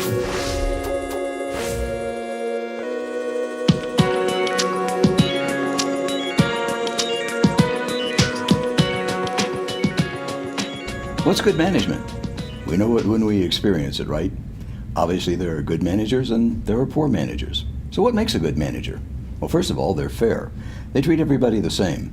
What's good management? We know it when we experience it, right? Obviously, there are good managers and there are poor managers. So what makes a good manager? Well, first of all, they're fair. They treat everybody the same.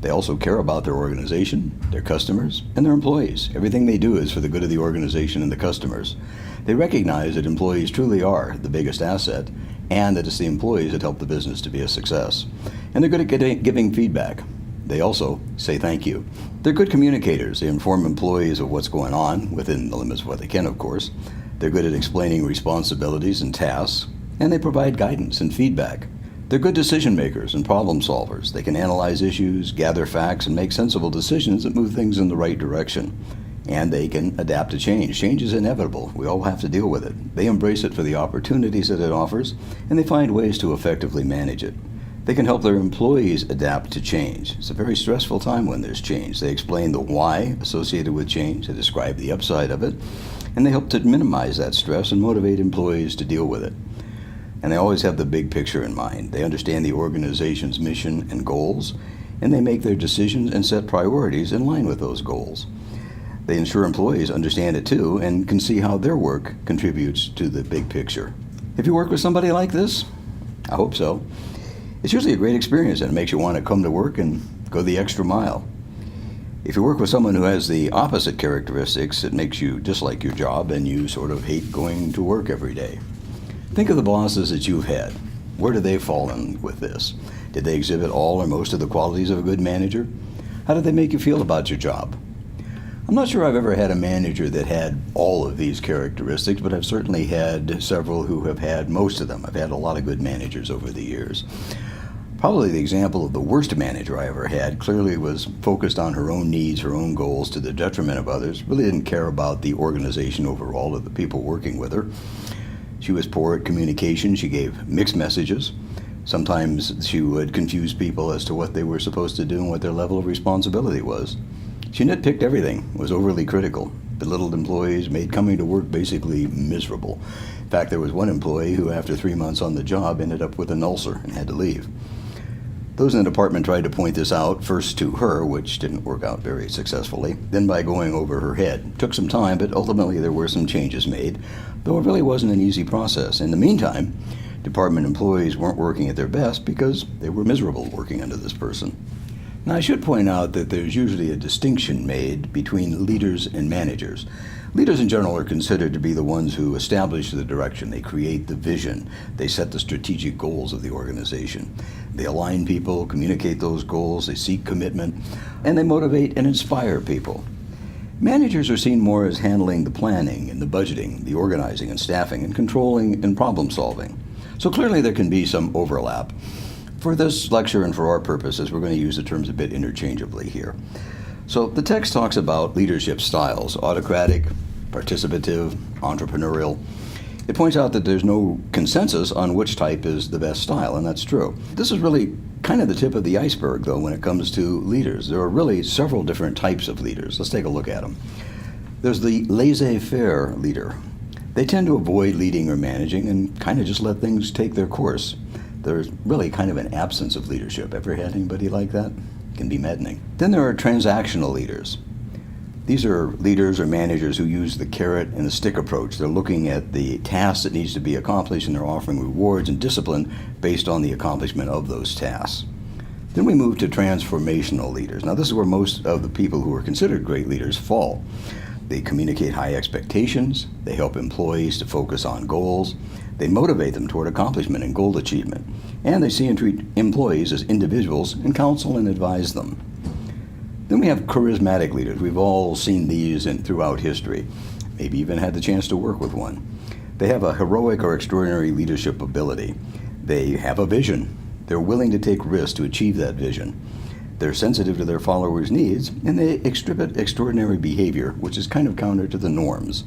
They also care about their organization, their customers, and their employees. Everything they do is for the good of the organization and the customers. They recognize that employees truly are the biggest asset and that it's the employees that help the business to be a success. And they're good at giving feedback. They also say thank you. They're good communicators. They inform employees of what's going on, within the limits of what they can, of course. They're good at explaining responsibilities and tasks, and they provide guidance and feedback. They're good decision makers and problem solvers. They can analyze issues, gather facts, and make sensible decisions that move things in the right direction. And they can adapt to change. Change is inevitable. We all have to deal with it. They embrace it for the opportunities that it offers, and they find ways to effectively manage it. They can help their employees adapt to change. It's a very stressful time when there's change. They explain the why associated with change, they describe the upside of it, and they help to minimize that stress and motivate employees to deal with it. And they always have the big picture in mind. They understand the organization's mission and goals, and they make their decisions and set priorities in line with those goals. They ensure employees understand it too and can see how their work contributes to the big picture. If you work with somebody like this, I hope so. It's usually a great experience and it makes you want to come to work and go the extra mile. If you work with someone who has the opposite characteristics, it makes you dislike your job and you sort of hate going to work every day. Think of the bosses that you've had. Where do they fall in with this? Did they exhibit all or most of the qualities of a good manager? How did they make you feel about your job? I'm not sure I've ever had a manager that had all of these characteristics, but I've certainly had several who have had most of them. I've had a lot of good managers over the years. Probably the example of the worst manager I ever had clearly was focused on her own needs, her own goals to the detriment of others, really didn't care about the organization overall or the people working with her. She was poor at communication. She gave mixed messages. Sometimes she would confuse people as to what they were supposed to do and what their level of responsibility was. She nitpicked everything, was overly critical, belittled employees, made coming to work basically miserable. In fact, there was one employee who, after 3 months on the job, ended up with an ulcer and had to leave. Those in the department tried to point this out, first to her, which didn't work out very successfully, then by going over her head. It took some time, but ultimately there were some changes made, though it really wasn't an easy process. In the meantime, department employees weren't working at their best because they were miserable working under this person. Now, I should point out that there's usually a distinction made between leaders and managers. Leaders in general are considered to be the ones who establish the direction, they create the vision, they set the strategic goals of the organization. They align people, communicate those goals, they seek commitment, and they motivate and inspire people. Managers are seen more as handling the planning and the budgeting, the organizing and staffing, and controlling and problem solving. So clearly there can be some overlap. For this lecture and for our purposes, we're going to use the terms a bit interchangeably here. So the text talks about leadership styles: autocratic, participative, entrepreneurial. It points out that there's no consensus on which type is the best style, and that's true. This is really kind of the tip of the iceberg, though, when it comes to leaders. There are really several different types of leaders. Let's take a look at them. There's the laissez-faire leader. They tend to avoid leading or managing and kind of just let things take their course. There's really kind of an absence of leadership. Ever had anybody like that? It can be maddening. Then there are transactional leaders. These are leaders or managers who use the carrot and the stick approach. They're looking at the task that needs to be accomplished, and they're offering rewards and discipline based on the accomplishment of those tasks. Then we move to transformational leaders. Now, this is where most of the people who are considered great leaders fall. They communicate high expectations. They help employees to focus on goals. They motivate them toward accomplishment and goal achievement. And they see and treat employees as individuals and counsel and advise them. Then we have charismatic leaders. We've all seen these throughout history, maybe even had the chance to work with one. They have a heroic or extraordinary leadership ability. They have a vision. They're willing to take risks to achieve that vision. They're sensitive to their followers' needs, and they exhibit extraordinary behavior, which is kind of counter to the norms.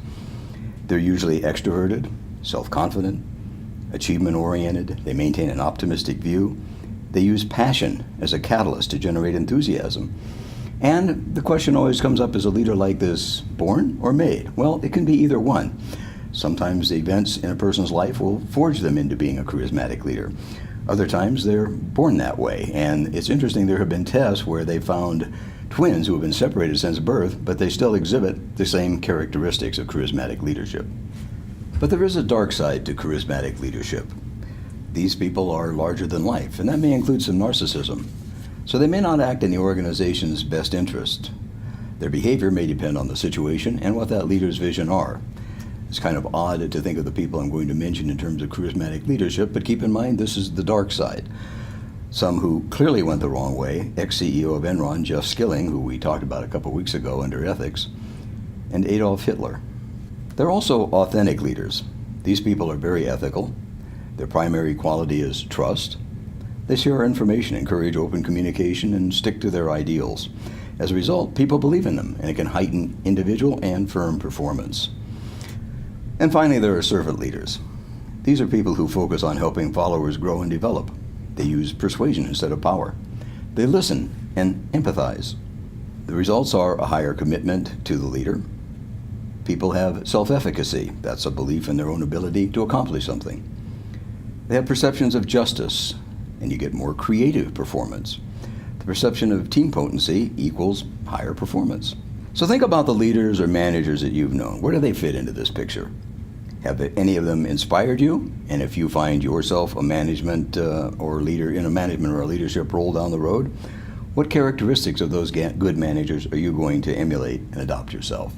They're usually extroverted, self-confident, achievement-oriented. They maintain an optimistic view. They use passion as a catalyst to generate enthusiasm. And the question always comes up, is a leader like this born or made? Well, it can be either one. Sometimes the events in a person's life will forge them into being a charismatic leader. Other times they're born that way. And it's interesting, there have been tests where they found twins who have been separated since birth, but they still exhibit the same characteristics of charismatic leadership. But there is a dark side to charismatic leadership. These people are larger than life, and that may include some narcissism. So they may not act in the organization's best interest. Their behavior may depend on the situation and what that leader's vision are. It's kind of odd to think of the people I'm going to mention in terms of charismatic leadership, but keep in mind this is the dark side. Some who clearly went the wrong way, ex-CEO of Enron, Jeff Skilling, who we talked about a couple weeks ago under ethics, and Adolf Hitler. They're also authentic leaders. These people are very ethical. Their primary quality is trust. They share information, encourage open communication, and stick to their ideals. As a result, people believe in them, and it can heighten individual and firm performance. And finally, there are servant leaders. These are people who focus on helping followers grow and develop. They use persuasion instead of power. They listen and empathize. The results are a higher commitment to the leader. People have self-efficacy. That's a belief in their own ability to accomplish something. They have perceptions of justice, and you get more creative performance. The perception of team potency equals higher performance. So think about the leaders or managers that you've known. Where do they fit into this picture? Have any of them inspired you? And if you find yourself a management or leader in a management or a leadership role down the road, what characteristics of those good managers are you going to emulate and adopt yourself?